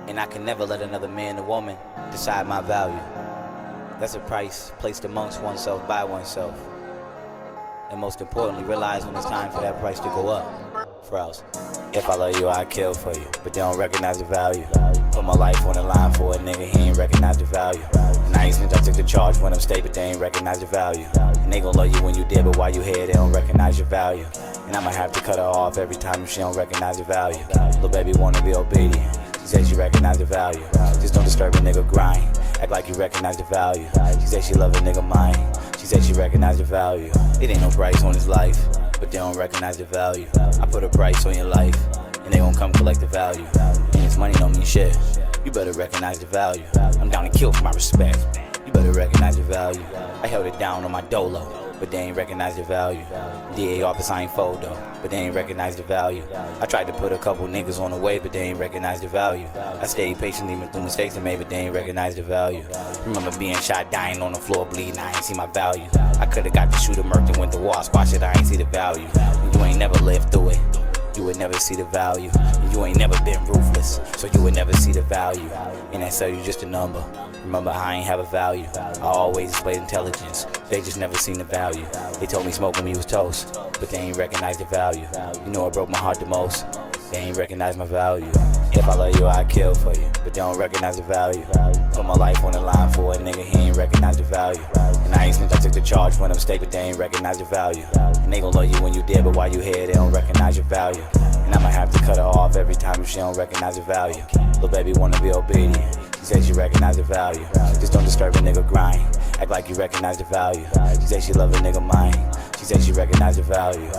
And I can never let another man or woman decide my value. That's a price placed amongst oneself by oneself. And most importantly, realize when it's time for that price to go up. Pharaoh. If I love you, I'd kill for you, but they don't recognize the value. Put my life on the line for a nigga, he ain't recognize the value. Nice since I took the charge when I'm state, but they ain't recognize the value. And they gon' love you when you dead, but while you here, they don't recognize your value. And I'ma have to cut her off every time she don't recognize the value. Little baby wanna be obedient, she says she recognize the value. Just don't disturb a nigga grind, act like you recognize the value. She says she love a nigga mind, she says she recognize the value. It ain't no price on his life, but they don't recognize the value. I put a price on your life, and they gon' come collect the value. And this money don't mean shit, you better recognize the value. I'm down to kill for my respect, you better recognize the value. I held it down on my dolo, but they ain't recognize the value. DA office, I ain't fold though, but they ain't recognize the value. I tried to put a couple niggas on the way, but they ain't recognize the value. I stayed patient even through mistakes and made, but they ain't recognize the value. Remember being shot, dying on the floor, bleeding, I ain't see my value. I could've got the shooter murked and went to war, squash it, I ain't see the value. You ain't never lived through it, you would never see the value. You ain't never been ruthless, so you would never see the value. And that so you just a number. Remember, I ain't have a value. I always displayed intelligence, they just never seen the value. They told me smoking me was toast, but they ain't recognize the value. You know it broke my heart the most, they ain't recognize my value. If I love you, I'd kill for you, but they don't recognize the value. Put my life on the line for a nigga, he ain't recognize the value. And I ain't since I took the charge when I'm state, but they ain't recognize the value. And they gon' love you when you dead, but while you here, they don't recognize your value. And I'ma have to cut her off every time if she don't recognize the value. Little baby wanna be obedient, she says she recognize the value. Just don't disturb a nigga grind, act like you recognize the value. She says she love a nigga mind, she says she recognize the value.